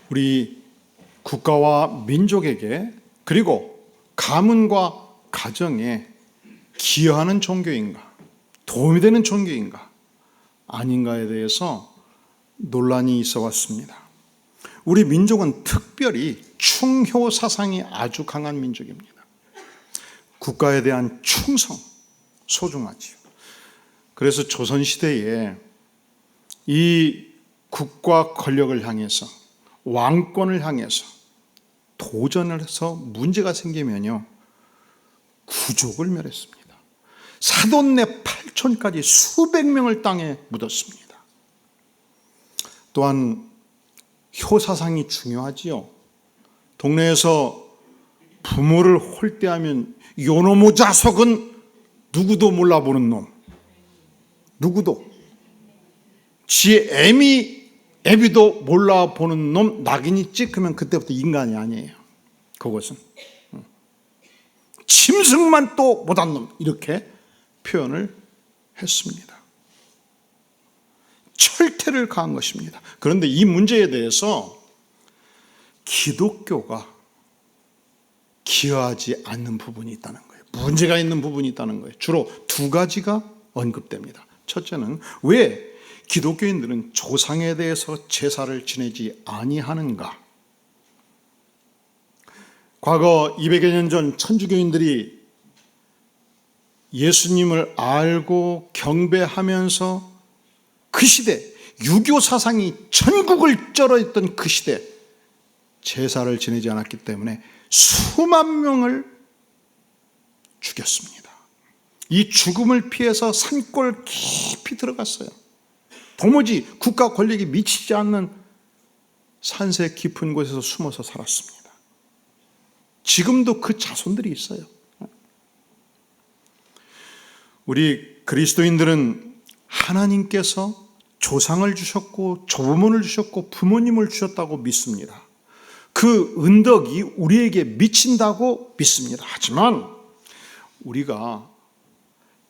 우리 국가와 민족에게 그리고 가문과 가정에 기여하는 종교인가, 도움이 되는 종교인가 아닌가에 대해서 논란이 있어 왔습니다. 우리 민족은 특별히 충효 사상이 아주 강한 민족입니다. 국가에 대한 충성, 소중하지요. 그래서 조선시대에 이 국가 권력을 향해서, 왕권을 향해서 도전을 해서 문제가 생기면요, 구족을 멸했습니다. 사돈네 8촌까지 수백 명을 땅에 묻었습니다. 또한 효사상이 중요하지요. 동네에서 부모를 홀대하면 요놈의 자석은 누구도 몰라보는 놈, 누구도 지의 애비도 몰라보는 놈, 낙인이 찍히면 그때부터 인간이 아니에요. 그것은 짐승만 또 못한 놈, 이렇게 표현을 했습니다. 철퇴를 가한 것입니다. 그런데 이 문제에 대해서 기독교가 기여하지 않는 부분이 있다는 거예요. 문제가 있는 부분이 있다는 거예요. 주로 두 가지가 언급됩니다. 첫째는 왜 기독교인들은 조상에 대해서 제사를 지내지 아니하는가? 과거 200여 년 전 천주교인들이 예수님을 알고 경배하면서 그 시대, 유교 사상이 전국을 쩔어있던 그 시대, 제사를 지내지 않았기 때문에 수만 명을 죽였습니다. 이 죽음을 피해서 산골 깊이 들어갔어요. 도무지 국가 권력이 미치지 않는 산세 깊은 곳에서 숨어서 살았습니다. 지금도 그 자손들이 있어요. 우리 그리스도인들은 하나님께서 조상을 주셨고 조부모를 주셨고 부모님을 주셨다고 믿습니다. 그 은덕이 우리에게 미친다고 믿습니다. 하지만 우리가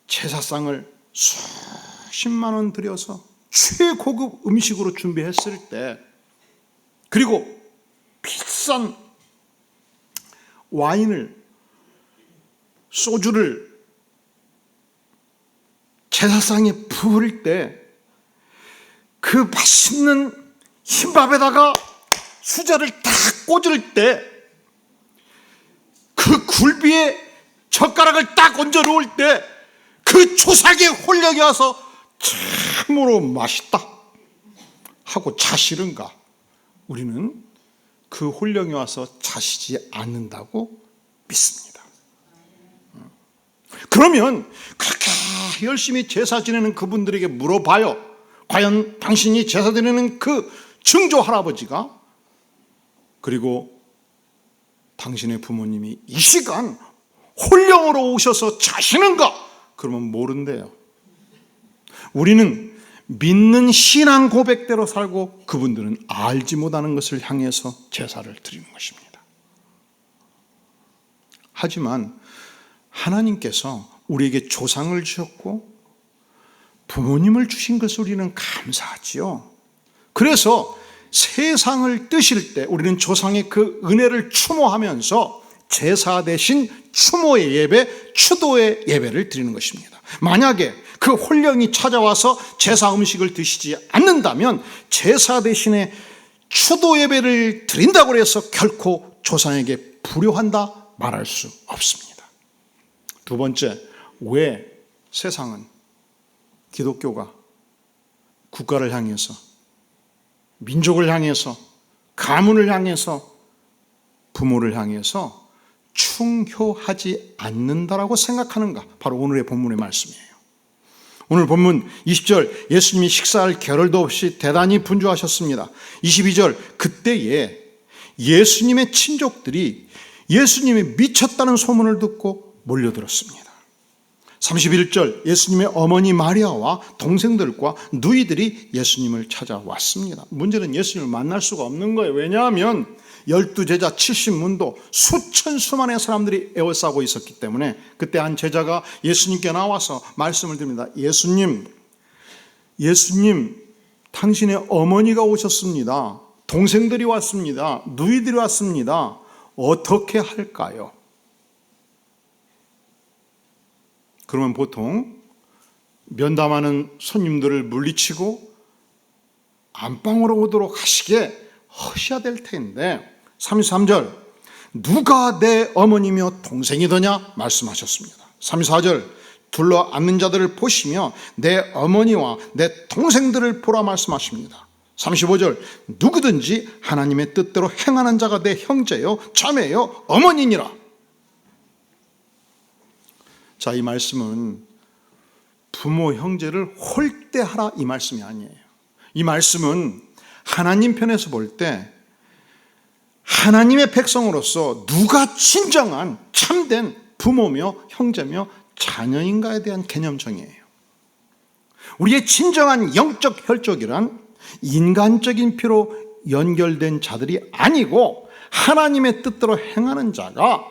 제사상을 수십만 원 들여서 최고급 음식으로 준비했을 때, 그리고 비싼 와인을, 소주를 제사상에 부을 때, 그 맛있는 흰밥에다가 수저를 딱 꽂을 때, 그 굴비에 젓가락을 딱 얹어 놓을 때, 그 조상의 혼력이 와서 참으로 맛있다 하고 자시는가? 우리는 그 혼령이 와서 자시지 않는다고 믿습니다. 그러면 그렇게 열심히 제사 지내는 그분들에게 물어봐요. 과연 당신이 제사 드리는 그 증조 할아버지가, 그리고 당신의 부모님이 이 시간 혼령으로 오셔서 자시는가? 그러면 모른대요. 우리는 믿는 신앙 고백대로 살고 그분들은 알지 못하는 것을 향해서 제사를 드리는 것입니다. 하지만 하나님께서 우리에게 조상을 주셨고 부모님을 주신 것을 우리는 감사하지요. 그래서 세상을 뜨실 때 우리는 조상의 그 은혜를 추모하면서 제사 대신 추모의 예배, 추도의 예배를 드리는 것입니다. 만약에 그 혼령이 찾아와서 제사 음식을 드시지 않는다면 제사 대신에 추도 예배를 드린다고 해서 결코 조상에게 불효한다 말할 수 없습니다. 두 번째, 왜 세상은 기독교가 국가를 향해서, 민족을 향해서, 가문을 향해서, 부모를 향해서 충효하지 않는다라고 생각하는가? 바로 오늘의 본문의 말씀이에요. 오늘 본문 20절, 예수님이 식사할 겨를도 없이 대단히 분주하셨습니다. 22절, 그때에 예수님의 친족들이 예수님이 미쳤다는 소문을 듣고 몰려들었습니다. 31절, 예수님의 어머니 마리아와 동생들과 누이들이 예수님을 찾아왔습니다. 문제는 예수님을 만날 수가 없는 거예요. 왜냐하면 12제자 70문도 수만의 사람들이 에워싸고 있었기 때문에 그때 한 제자가 예수님께 나와서 말씀을 드립니다. 예수님, 당신의 어머니가 오셨습니다. 동생들이 왔습니다. 누이들이 왔습니다. 어떻게 할까요? 그러면 보통 면담하는 손님들을 물리치고 안방으로 오도록 하시게 하셔야 될 텐데 33절 누가 내 어머니며 동생이더냐 말씀하셨습니다. 34절 둘러 앉는 자들을 보시며 내 어머니와 내 동생들을 보라 말씀하십니다. 35절 누구든지 하나님의 뜻대로 행하는 자가 내 형제요 자매요 어머니니라. 자, 이 말씀은 부모 형제를 홀대하라 이 말씀이 아니에요. 이 말씀은 하나님 편에서 볼 때 하나님의 백성으로서 누가 진정한 참된 부모며 형제며 자녀인가에 대한 개념 정의예요. 우리의 진정한 영적 혈족이란 인간적인 피로 연결된 자들이 아니고 하나님의 뜻대로 행하는 자가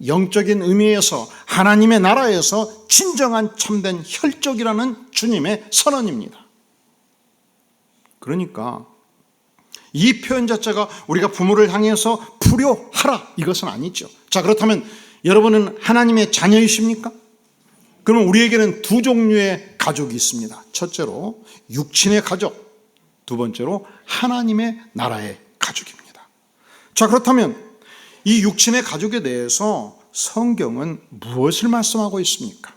영적인 의미에서 하나님의 나라에서 진정한 참된 혈족이라는 주님의 선언입니다. 그러니까 이 표현 자체가 우리가 부모를 향해서 불효하라 이것은 아니죠. 자, 그렇다면 여러분은 하나님의 자녀이십니까? 그러면 우리에게는 두 종류의 가족이 있습니다. 첫째로 육친의 가족, 두 번째로 하나님의 나라의 가족입니다. 자, 그렇다면 이 육친의 가족에 대해서 성경은 무엇을 말씀하고 있습니까?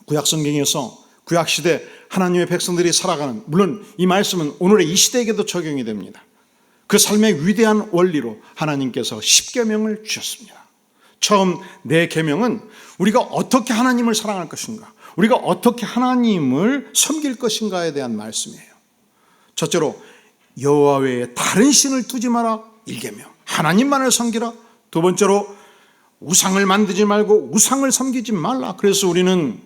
구약성경에서 구약시대 하나님의 백성들이 살아가는, 물론 이 말씀은 오늘의 이 시대에게도 적용이 됩니다. 그 삶의 위대한 원리로 하나님께서 10계명을 주셨습니다. 처음 4계명은 우리가 어떻게 하나님을 사랑할 것인가, 우리가 어떻게 하나님을 섬길 것인가에 대한 말씀이에요. 첫째로 여호와 외에 다른 신을 두지 마라 1계명, 하나님만을 섬기라. 두 번째로 우상을 만들지 말고 우상을 섬기지 말라. 그래서 우리는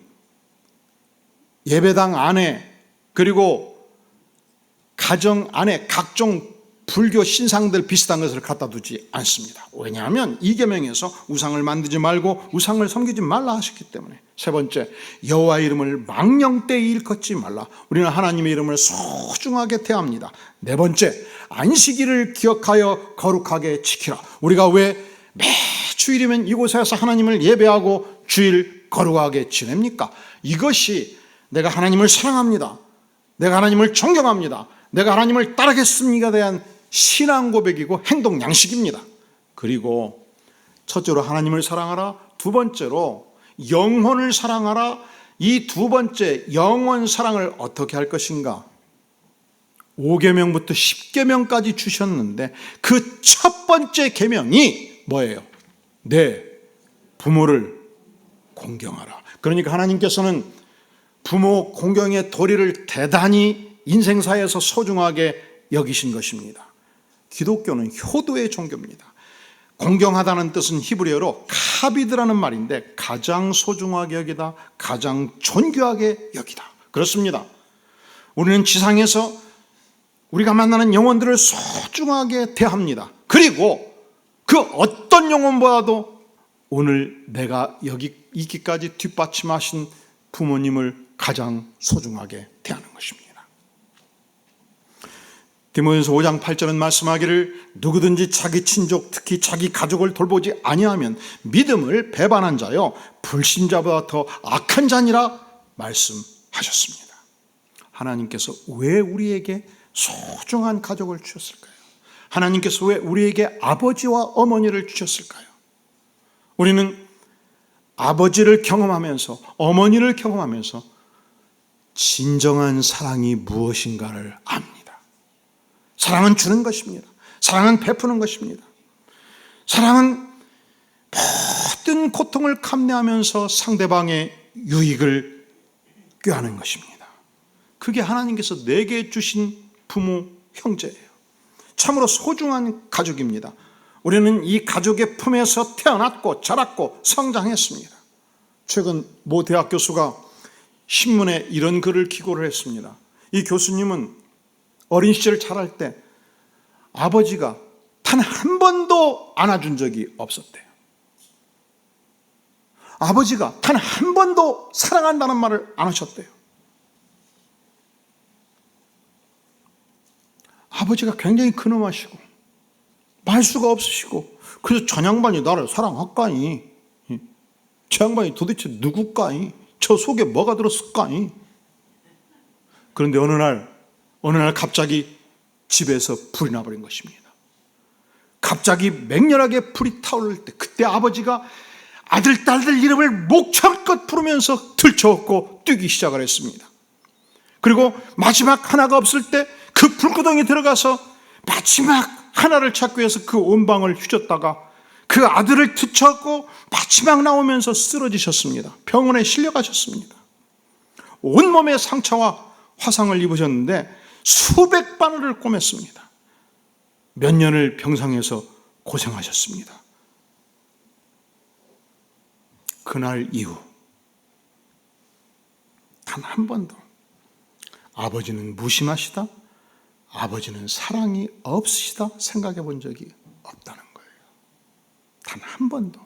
예배당 안에 그리고 가정 안에 각종 불교 신상들 비슷한 것을 갖다 두지 않습니다. 왜냐하면 이 계명에서 우상을 만들지 말고 우상을 섬기지 말라 하셨기 때문에. 세 번째, 여호와의 이름을 망령되이 일컫지 말라. 우리는 하나님의 이름을 소중하게 대합니다. 네 번째, 안식일을 기억하여 거룩하게 지키라. 우리가 왜 매주일이면 이곳에서 하나님을 예배하고 주일 거룩하게 지냅니까? 이것이 내가 하나님을 사랑합니다, 내가 하나님을 존경합니다, 내가 하나님을 따르겠습니다에 대한 신앙 고백이고 행동 양식입니다. 그리고 첫째로 하나님을 사랑하라, 두 번째로 영혼을 사랑하라. 이 두 번째 영혼 사랑을 어떻게 할 것인가? 5계명부터 10계명까지 주셨는데 그 첫 번째 계명이 뭐예요? 내 부모를 공경하라. 그러니까 하나님께서는 부모 공경의 도리를 대단히 인생사에서 소중하게 여기신 것입니다. 기독교는 효도의 종교입니다. 공경하다는 뜻은 히브리어로 카비드라는 말인데 가장 소중하게 여기다, 가장 존귀하게 여기다. 그렇습니다. 우리는 지상에서 우리가 만나는 영혼들을 소중하게 대합니다. 그리고 그 어떤 영혼보다도 오늘 내가 여기 있기까지 뒷받침하신 부모님을 가장 소중하게 대하는 것입니다. 디모데전서 5장 8절은 말씀하기를 누구든지 자기 친족 특히 자기 가족을 돌보지 아니하면 믿음을 배반한 자요 불신자보다 더 악한 자니라 말씀하셨습니다. 하나님께서 왜 우리에게 소중한 가족을 주셨을까요? 하나님께서 왜 우리에게 아버지와 어머니를 주셨을까요? 우리는 아버지를 경험하면서 어머니를 경험하면서 진정한 사랑이 무엇인가를 압니다. 사랑은 주는 것입니다. 사랑은 베푸는 것입니다. 사랑은 모든 고통을 감내하면서 상대방의 유익을 꾀하는 것입니다. 그게 하나님께서 내게 주신 부모, 형제예요. 참으로 소중한 가족입니다. 우리는 이 가족의 품에서 태어났고 자랐고 성장했습니다. 최근 모 대학 교수가 신문에 이런 글을 기고를 했습니다. 이 교수님은 어린 시절 자랄 때 아버지가 단 한 번도 안아준 적이 없었대요. 아버지가 단 한 번도 사랑한다는 말을 안 하셨대요. 아버지가 굉장히 근엄하시고 말수가 없으시고, 그래서 저 양반이 나를 사랑할까니, 저 양반이 도대체 누굴까니, 저 속에 뭐가 들었을까니. 그런데 어느 날 갑자기 집에서 불이 나버린 것입니다. 갑자기 맹렬하게 불이 타오를 때, 그때 아버지가 아들, 딸들 이름을 목청껏 부르면서 들쳐업고 뛰기 시작을 했습니다. 그리고 마지막 하나가 없을 때 그 불구덩이 들어가서 마지막 하나를 찾기 위해서 그 온 방을 휘젓다가 그 아들을 뒤쳐업고 마지막 나오면서 쓰러지셨습니다. 병원에 실려가셨습니다. 온몸에 상처와 화상을 입으셨는데 수백 바늘을 꿰맸습니다. 몇 년을 병상에서 고생하셨습니다. 그날 이후 단 한 번도 아버지는 무심하시다, 아버지는 사랑이 없으시다 생각해 본 적이 없다는 거예요. 단 한 번도.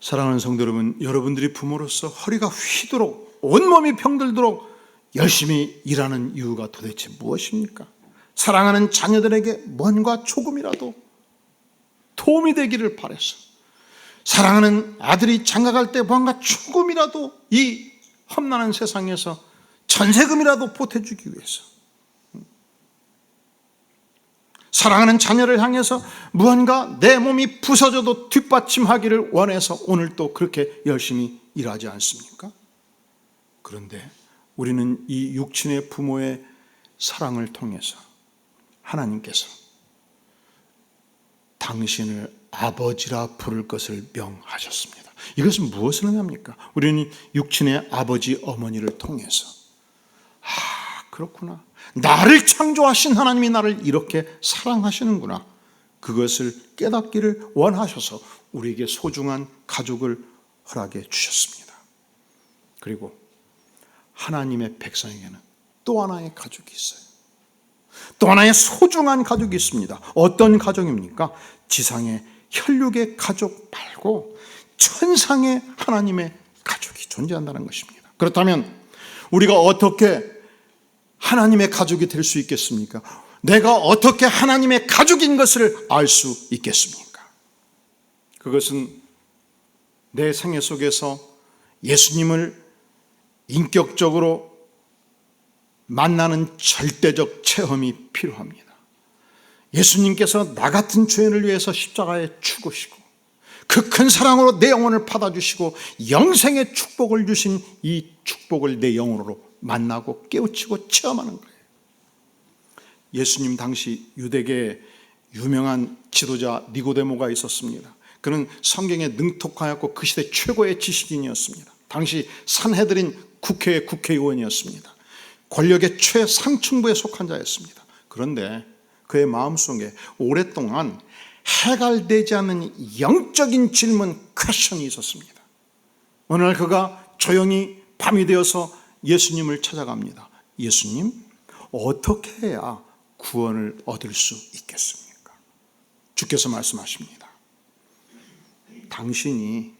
사랑하는 성도 여러분, 여러분들이 부모로서 허리가 휘도록 온몸이 병들도록 열심히 일하는 이유가 도대체 무엇입니까? 사랑하는 자녀들에게 뭔가 조금이라도 도움이 되기를 바라서, 사랑하는 아들이 장가갈 때 뭔가 조금이라도 이 험난한 세상에서 전세금이라도 보태주기 위해서, 사랑하는 자녀를 향해서 무언가 내 몸이 부서져도 뒷받침하기를 원해서 오늘도 그렇게 열심히 일하지 않습니까? 그런데 우리는 이 육친의 부모의 사랑을 통해서 하나님께서 당신을 아버지라 부를 것을 명하셨습니다. 이것은 무엇을 의미합니까? 우리는 육친의 아버지, 어머니를 통해서, 그렇구나, 나를 창조하신 하나님이 나를 이렇게 사랑하시는구나, 그것을 깨닫기를 원하셔서 우리에게 소중한 가족을 허락해 주셨습니다. 그리고 하나님의 백성에게는 또 하나의 가족이 있어요. 또 하나의 소중한 가족이 있습니다. 어떤 가족입니까? 지상의 혈육의 가족 말고 천상의 하나님의 가족이 존재한다는 것입니다. 그렇다면 우리가 어떻게 하나님의 가족이 될 수 있겠습니까? 내가 어떻게 하나님의 가족인 것을 알 수 있겠습니까? 그것은 내 생애 속에서 예수님을 인격적으로 만나는 절대적 체험이 필요합니다. 예수님께서 나 같은 죄인을 위해서 십자가에 죽으시고 그 큰 사랑으로 내 영혼을 받아주시고 영생의 축복을 주신 이 축복을 내 영혼으로 만나고 깨우치고 체험하는 거예요. 예수님 당시 유대계에 유명한 지도자 니고데모가 있었습니다. 그는 성경에 능통하였고 그 시대 최고의 지식인이었습니다. 당시 산헤드린 국회의 국회의원이었습니다. 권력의 최상층부에 속한 자였습니다. 그런데 그의 마음속에 오랫동안 해결되지 않는 영적인 질문, 퀘션이 있었습니다. 어느 날 그가 조용히 밤이 되어서 예수님을 찾아갑니다. 예수님, 어떻게 해야 구원을 얻을 수 있겠습니까? 주께서 말씀하십니다. 당신이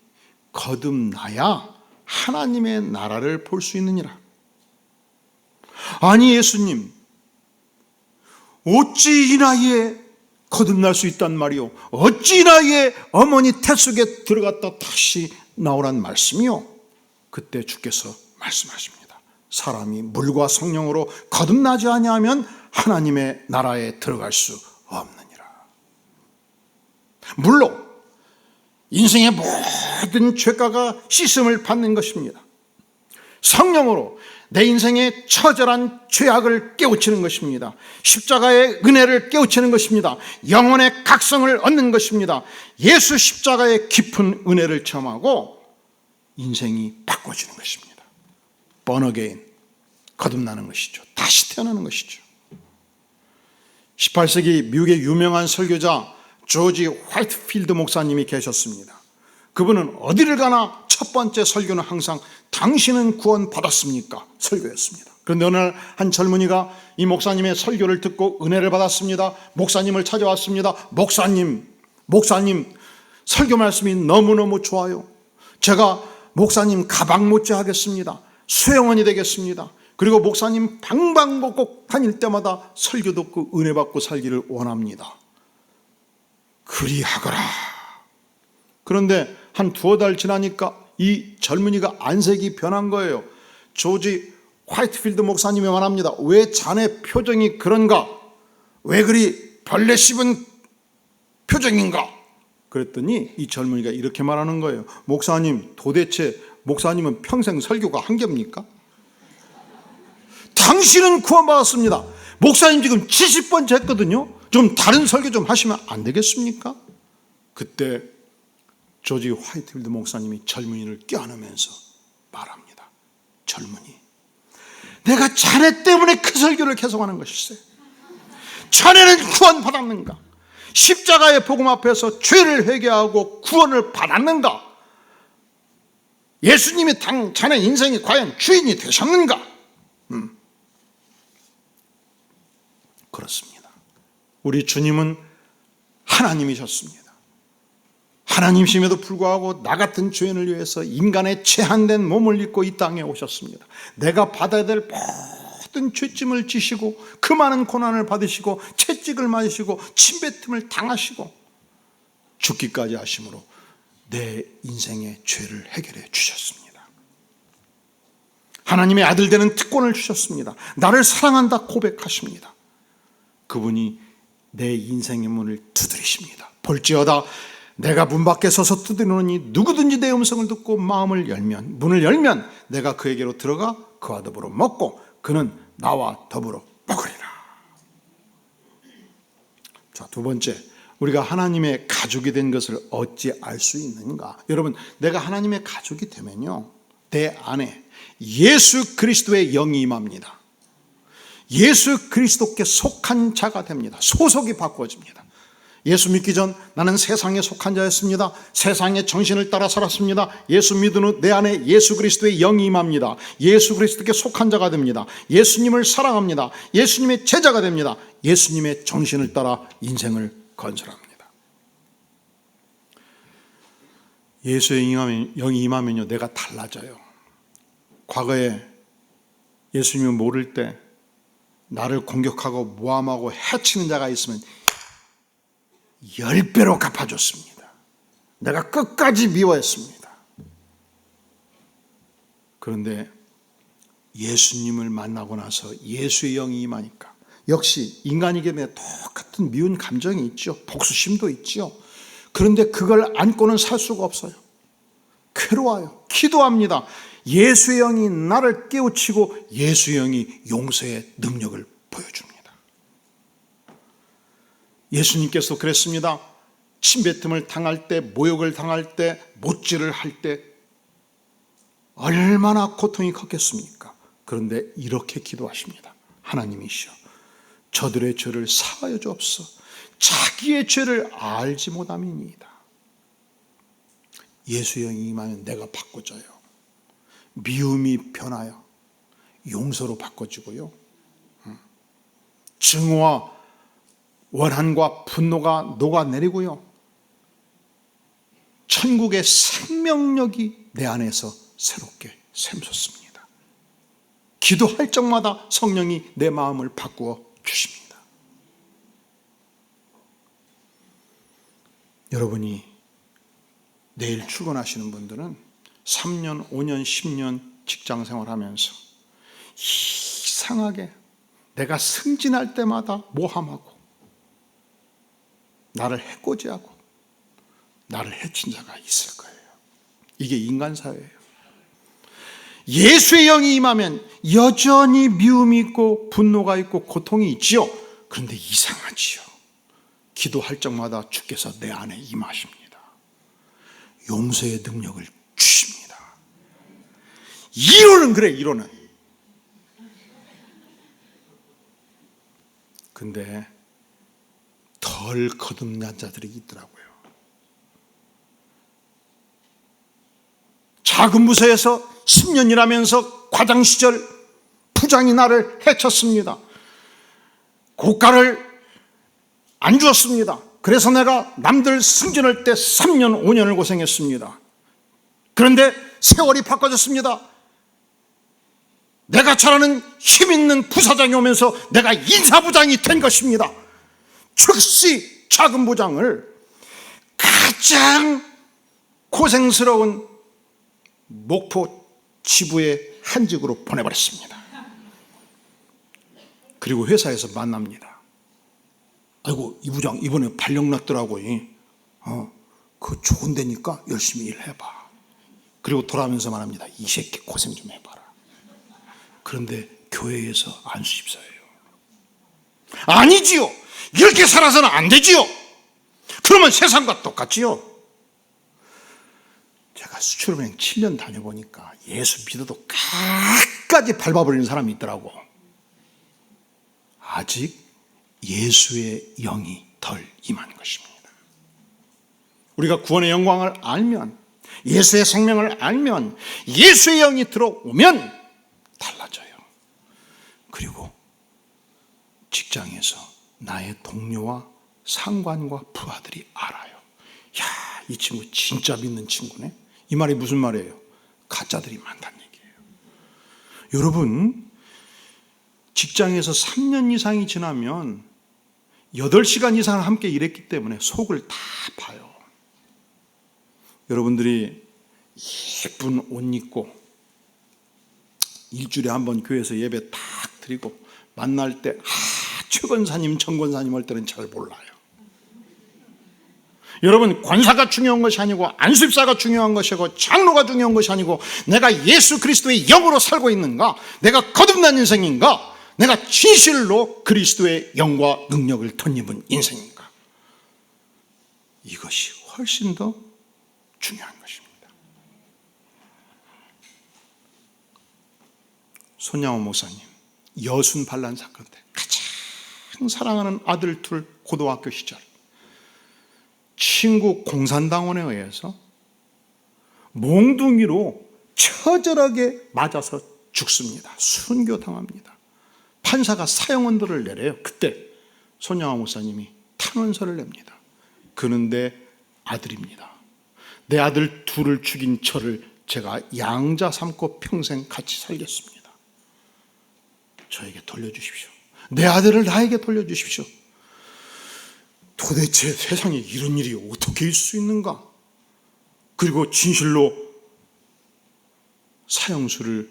거듭나야 하나님의 나라를 볼 수 있느니라. 아니 예수님, 어찌 이 나이에 거듭날 수 있단 말이오? 어찌 이 나이에 어머니 태속에 들어갔다 다시 나오란 말씀이요? 그때 주께서 말씀하십니다. 사람이 물과 성령으로 거듭나지 아니하면 하나님의 나라에 들어갈 수 없느니라. 물론 인생의 모든 죄가가 씻음을 받는 것입니다. 성령으로 내 인생의 처절한 죄악을 깨우치는 것입니다. 십자가의 은혜를 깨우치는 것입니다. 영혼의 각성을 얻는 것입니다. 예수 십자가의 깊은 은혜를 체험하고 인생이 바꿔지는 것입니다. born again, 거듭나는 것이죠. 다시 태어나는 것이죠. 18세기 미국의 유명한 설교자 조지 화이트필드 목사님이 계셨습니다. 그분은 어디를 가나 첫 번째 설교는 항상 당신은 구원 받았습니까? 설교였습니다. 그런데 어느 날 한 젊은이가 이 목사님의 설교를 듣고 은혜를 받았습니다. 목사님을 찾아왔습니다. 목사님, 설교 말씀이 너무너무 좋아요. 제가 목사님 가방 못지 하겠습니다. 수행원이 되겠습니다. 그리고 목사님 방방곡곡 다닐 때마다 설교 듣고 은혜 받고 살기를 원합니다. 그리하거라. 그런데 한 두어 달 지나니까 이 젊은이가 안색이 변한 거예요. 조지 화이트필드 목사님이 말합니다. 왜 자네 표정이 그런가? 왜 그리 벌레 씹은 표정인가? 그랬더니 이 젊은이가 이렇게 말하는 거예요. 목사님, 도대체 목사님은 평생 설교가 한 개입니까? 당신은 구원받았습니다. 목사님 지금 70번째 했거든요. 좀 다른 설교 좀 하시면 안 되겠습니까? 그때 조지 화이트필드 목사님이 젊은이를 껴안으면서 말합니다. 젊은이, 내가 자네 때문에 그 설교를 계속하는 것일세. 자네는 구원받았는가? 십자가의 복음 앞에서 죄를 회개하고 구원을 받았는가? 예수님이 자네 인생이 과연 주인이 되셨는가? 그렇습니다. 우리 주님은 하나님이셨습니다. 하나님이심에도 불구하고 나 같은 죄인을 위해서 인간의 제한된 몸을 입고 이 땅에 오셨습니다. 내가 받아야 될 모든 죄짐을 지시고 그 많은 고난을 받으시고 채찍을 맞으시고 침뱉음을 당하시고 죽기까지 하심으로 내 인생의 죄를 해결해 주셨습니다. 하나님의 아들 되는 특권을 주셨습니다. 나를 사랑한다 고백하십니다. 그분이 내 인생의 문을 두드리십니다. 볼지어다 내가 문 밖에 서서 두드리노니 누구든지 내 음성을 듣고 문을 열면 내가 그에게로 들어가 그와 더불어 먹고 그는 나와 더불어 먹으리라. 자, 두 번째, 우리가 하나님의 가족이 된 것을 어찌 알 수 있는가? 여러분, 내가 하나님의 가족이 되면요, 내 안에 예수 그리스도의 영이 임합니다. 예수 그리스도께 속한 자가 됩니다. 소속이 바꿔집니다. 예수 믿기 전 나는 세상에 속한 자였습니다. 세상의 정신을 따라 살았습니다. 예수 믿은 후 내 안에 예수 그리스도의 영이 임합니다. 예수 그리스도께 속한 자가 됩니다. 예수님을 사랑합니다. 예수님의 제자가 됩니다. 예수님의 정신을 따라 인생을 건설합니다. 예수의 영이 임하면요, 내가 달라져요. 과거에 예수님을 모를 때 나를 공격하고 모함하고 해치는 자가 있으면 10배로 갚아줬습니다. 내가 끝까지 미워했습니다. 그런데 예수님을 만나고 나서 예수의 영이 임하니까 역시 인간에게 똑같은 미운 감정이 있죠. 복수심도 있죠. 그런데 그걸 안고는 살 수가 없어요. 괴로워요. 기도합니다. 예수의 영이 나를 깨우치고 예수의 영이 용서의 능력을 보여줍니다. 예수님께서 그랬습니다. 침뱉음을 당할 때, 모욕을 당할 때, 못질을 할 때 얼마나 고통이 컸겠습니까? 그런데 이렇게 기도하십니다. 하나님이시여, 저들의 죄를 사하여 주옵소서. 자기의 죄를 알지 못함이니이다. 예수의 영이 임하면 내가 바꿔져요. 미움이 변하여 용서로 바꿔지고요, 증오와 원한과 분노가 녹아내리고요, 천국의 생명력이 내 안에서 새롭게 샘솟습니다. 기도할 적마다 성령이 내 마음을 바꾸어 주십니다. 여러분이 내일 출근하시는 분들은 3년, 5년, 10년 직장생활 하면서 이상하게 내가 승진할 때마다 모함하고 나를 해코지하고 나를 해친 자가 있을 거예요. 이게 인간 사회예요. 예수의 영이 임하면 여전히 미움이 있고 분노가 있고 고통이 있지요. 그런데 이상하지요. 기도할 적마다 주께서 내 안에 임하십니다. 용서의 능력을 주십니다. 이론은 그래, 이론은. 근데 덜 거듭난 자들이 있더라고요. 작은 부서에서 10년 일하면서 과장 시절 부장이 나를 해쳤습니다. 고가를 안 주었습니다. 그래서 내가 남들 승진할 때 3년, 5년을 고생했습니다. 그런데 세월이 바꿔졌습니다. 내가 잘 아는 힘있는 부사장이 오면서 내가 인사부장이 된 것입니다. 즉시 작은 부장을 가장 고생스러운 목포 지부의 한직으로 보내버렸습니다. 그리고 회사에서 만납니다. 아이고, 이 부장 이번에 발령 났더라고. 그거 좋은 데니까 열심히 일해봐. 그리고 돌아오면서 말합니다. 이 새끼 고생 좀 해봐라. 그런데 교회에서 안수집사예요. 아니지요. 이렇게 살아서는 안 되지요. 그러면 세상과 똑같지요. 제가 수출은행 7년 다녀보니까 예수 믿어도 끝까지 밟아버리는 사람이 있더라고. 아직 예수의 영이 덜 임한 것입니다. 우리가 구원의 영광을 알면, 예수의 생명을 알면, 예수의 영이 들어오면 달라져요. 그리고 직장에서 나의 동료와 상관과 부하들이 알아요. 야, 이 친구 진짜 믿는 친구네. 이 말이 무슨 말이에요? 가짜들이 많다는 얘기예요. 여러분, 직장에서 3년 이상이 지나면 8시간 이상 함께 일했기 때문에 속을 다 봐요. 여러분들이 예쁜 옷 입고 일주일에 한 번 교회에서 예배 딱 드리고 만날 때 최권사님, 정권사님 할 때는 잘 몰라요. 여러분, 권사가 중요한 것이 아니고 안수집사가 중요한 것이고 장로가 중요한 것이 아니고 내가 예수 그리스도의 영으로 살고 있는가, 내가 거듭난 인생인가, 내가 진실로 그리스도의 영과 능력을 덧입은 인생인가, 이것이 훨씬 더 중요한 것입니다. 손양호 목사님 여순 반란 사건 때 가장 사랑하는 아들 둘 고등학교 시절 친구 공산당원에 의해서 몽둥이로 처절하게 맞아서 죽습니다. 순교당합니다. 판사가 사형언도를 내려요. 그때 손양호 목사님이 탄원서를 냅니다. 그런데 아들입니다. 내 아들 둘을 죽인 저를 제가 양자 삼고 평생 같이 살겠습니다. 저에게 돌려주십시오. 내 아들을 나에게 돌려주십시오. 도대체 세상에 이런 일이 어떻게 있을 수 있는가? 그리고 진실로 사형수를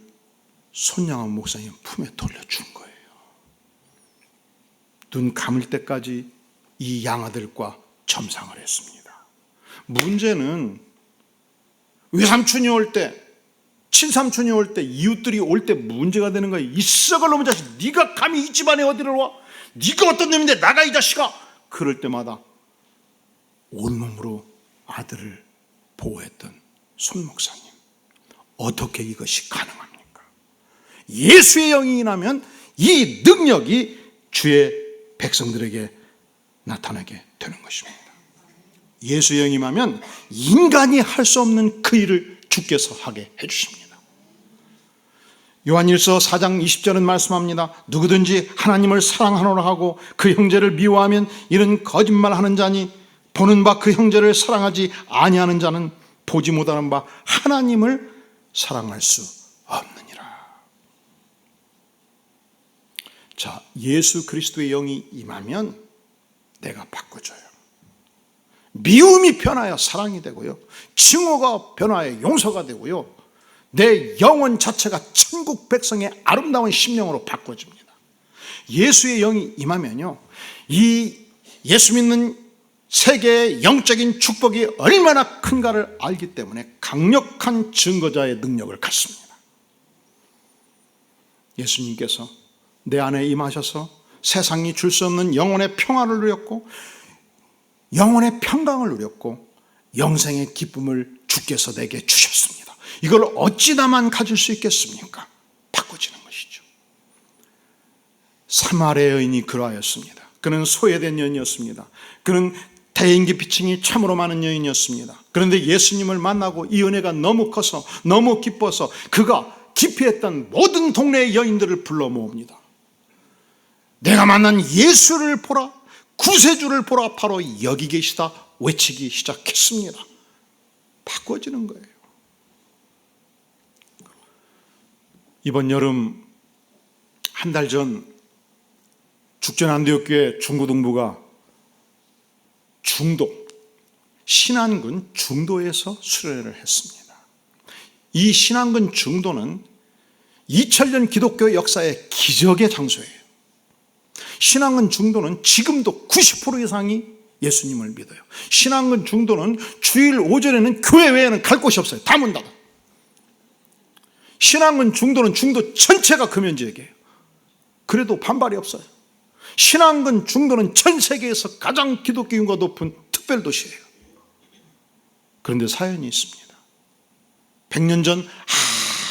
손양호 목사님 품에 돌려준 거예요. 눈 감을 때까지 이 양아들과 점상을 했습니다. 문제는 외삼촌이 올 때, 친삼촌이 올 때, 이웃들이 올 때 문제가 되는 거예요. 이 썩을 놈의 자식, 네가 감히 이 집안에 어디를 와? 네가 어떤 놈인데 나가 이 자식아. 그럴 때마다 온몸으로 아들을 보호했던 손 목사님, 어떻게 이것이 가능합니까? 예수의 영이 임하면 이 능력이 주의 백성들에게 나타나게 되는 것입니다. 예수의 영이 임하면 인간이 할 수 없는 그 일을 주께서 하게 해주십니다. 요한일서 4장 20절은 말씀합니다. 누구든지 하나님을 사랑하노라 하고 그 형제를 미워하면 이는 거짓말하는 자니 보는 바 그 형제를 사랑하지 아니하는 자는 보지 못하는 바 하나님을 사랑할 수 없느니라. 자, 예수 그리스도의 영이 임하면 내가 바꿔줘요. 미움이 변하여 사랑이 되고요, 징후가 변하여 용서가 되고요, 내 영혼 자체가 천국 백성의 아름다운 심령으로 바꿔집니다. 예수의 영이 임하면요, 이 예수 믿는 세계의 영적인 축복이 얼마나 큰가를 알기 때문에 강력한 증거자의 능력을 갖습니다. 예수님께서 내 안에 임하셔서 세상이 줄 수 없는 영혼의 평화를 누렸고 영혼의 평강을 누렸고 영생의 기쁨을 주께서 내게 주셨습니다. 이걸 어찌 나만 가질 수 있겠습니까? 바꿔지는 것이죠. 사마리아 여인이 그러하였습니다. 그는 소외된 여인이었습니다. 그는 대인기 피칭이 참으로 많은 여인이었습니다. 그런데 예수님을 만나고 이 은혜가 너무 커서 너무 기뻐서 그가 기피했던 모든 동네의 여인들을 불러 모읍니다. 내가 만난 예수를 보라, 구세주를 보라, 바로 여기 계시다 외치기 시작했습니다. 바꿔지는 거예요. 이번 여름 한 달 전 죽전안디옥교회 중고등부가 중도, 신안군 중도에서 수련회를 했습니다. 이 신안군 중도는 2000년 기독교 역사의 기적의 장소예요. 신안군 중도는 지금도 90% 이상이 예수님을 믿어요. 신안군 중도는 주일 오전에는 교회 외에는 갈 곳이 없어요. 다 문 닫아. 신안군 중도는 중도 전체가 금연지역이에요. 그래도 반발이 없어요. 신안군 중도는 전 세계에서 가장 기독교 인구가 높은 특별도시예요. 그런데 사연이 있습니다. 100년 전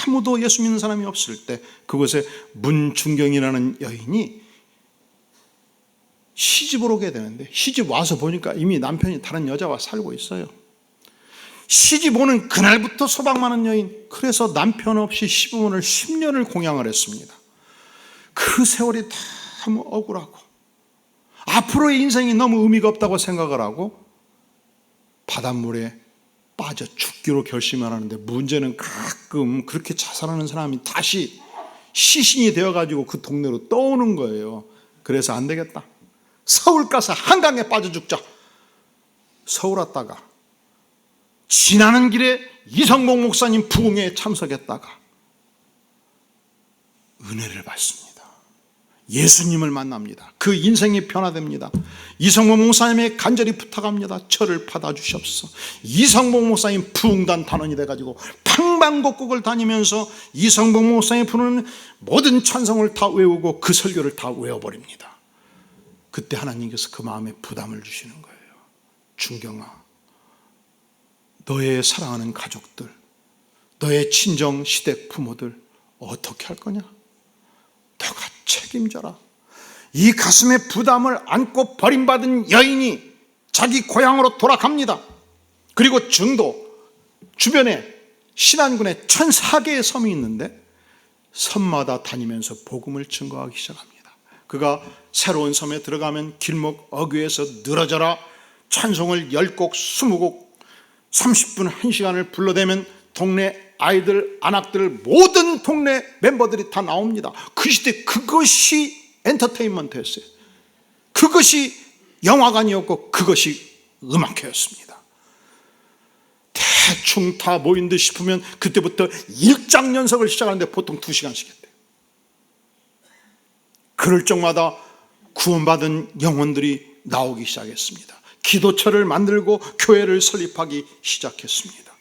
아무도 예수 믿는 사람이 없을 때 그곳에 문중경이라는 여인이 시집을 오게 되는데, 시집 와서 보니까 이미 남편이 다른 여자와 살고 있어요. 시집 오는 그날부터 소박 많은 여인, 그래서 남편 없이 시부모를 10년을 공양을 했습니다. 그 세월이 참 억울하고 앞으로의 인생이 너무 의미가 없다고 생각을 하고 바닷물에 빠져 죽기로 결심을 하는데, 문제는 가끔 그렇게 자살하는 사람이 다시 시신이 되어가지고 그 동네로 떠오는 거예요. 그래서 안 되겠다, 서울 가서 한강에 빠져 죽자. 서울 왔다가 지나는 길에 이성복 목사님 부흥회에 참석했다가 은혜를 받습니다. 예수님을 만납니다. 그 인생이 변화됩니다. 이성복 목사님의 간절히 부탁합니다. 저를 받아주시옵소서. 이성복 목사님 부흥단 단원이 돼가지고 방방곡곡을 다니면서 이성복 목사님이 부르는 모든 찬송을 다 외우고 그 설교를 다 외워버립니다. 그때 하나님께서 그 마음에 부담을 주시는 거예요. 준경아, 너의 사랑하는 가족들, 너의 친정 시댁 부모들 어떻게 할 거냐? 너가 책임져라. 이 가슴에 부담을 안고 버림받은 여인이 자기 고향으로 돌아갑니다. 그리고 중도 주변에 신안군에 1004개의 섬이 있는데 섬마다 다니면서 복음을 증거하기 시작합니다. 그가 새로운 섬에 들어가면 길목 어귀에서 늘어져라 찬송을 10곡 20곡 30분 1시간을 불러대면 동네 아이들, 안악들, 모든 동네 멤버들이 다 나옵니다. 그 시대 그것이 엔터테인먼트였어요. 그것이 영화관이었고 그것이 음악회였습니다. 대충 다 모인 듯 싶으면 그때부터 일장연석을 시작하는데 보통 2시간씩 했대요. 그럴 적마다 구원받은 영혼들이 나오기 시작했습니다. 기도처를 만들고 교회를 설립하기 시작했습니다.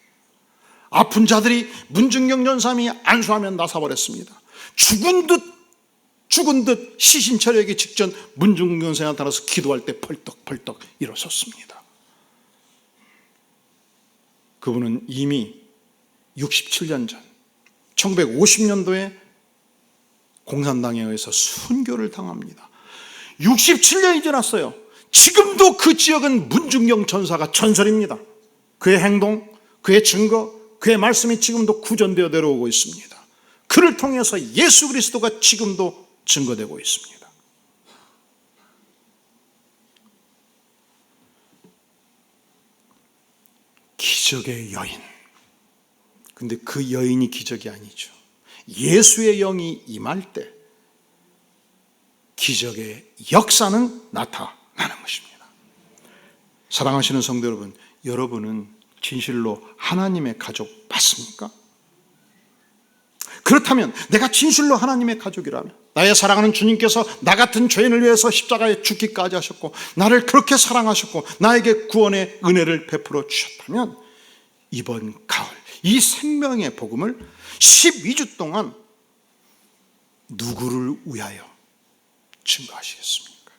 아픈 자들이 문중경 전사님이 안수하면 나서버렸습니다. 죽은 듯 시신 처리하기 직전 문중경 전사에 나타나서 기도할 때 펄떡펄떡 일어섰습니다. 그분은 이미 67년 전 1950년도에 공산당에 의해서 순교를 당합니다. 67년이 지났어요. 지금도 그 지역은 문중경 전사가 전설입니다. 그의 행동, 그의 증거, 그의 말씀이 지금도 구전되어 내려오고 있습니다. 그를 통해서 예수 그리스도가 지금도 증거되고 있습니다. 기적의 여인. 근데 그 여인이 기적이 아니죠. 예수의 영이 임할 때 기적의 역사는 나타나는 것입니다. 사랑하시는 성도 여러분, 여러분은 진실로 하나님의 가족 맞습니까? 그렇다면 내가 진실로 하나님의 가족이라면, 나의 사랑하는 주님께서 나 같은 죄인을 위해서 십자가에 죽기까지 하셨고 나를 그렇게 사랑하셨고 나에게 구원의 은혜를 베풀어 주셨다면, 이번 가을 이 생명의 복음을 12주 동안 누구를 위하여 증거하시겠습니까?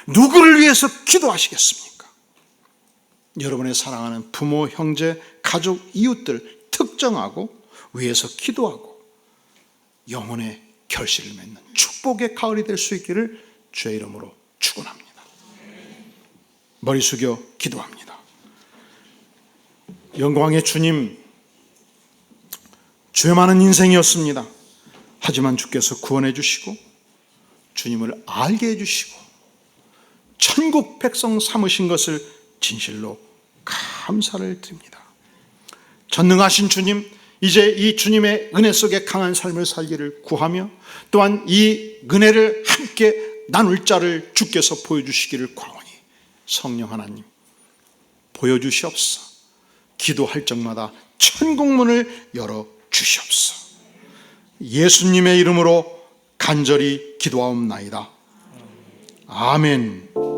누구를 위해서 기도하시겠습니까? 여러분의 사랑하는 부모, 형제, 가족, 이웃들 특정하고 위해서 기도하고 영혼의 결실을 맺는 축복의 가을이 될 수 있기를 주의 이름으로 축원합니다. 머리 숙여 기도합니다. 영광의 주님, 죄 많은 인생이었습니다. 하지만 주께서 구원해 주시고 주님을 알게 해주시고 천국 백성 삼으신 것을 진실로 감사를 드립니다. 전능하신 주님, 이제 이 주님의 은혜 속에 강한 삶을 살기를 구하며 또한 이 은혜를 함께 나눌 자를 주께서 보여주시기를 구하오니 성령 하나님 보여주시옵소서. 기도할 적마다 천국문을 열어주시옵소서. 예수님의 이름으로 간절히 기도하옵나이다. 아멘.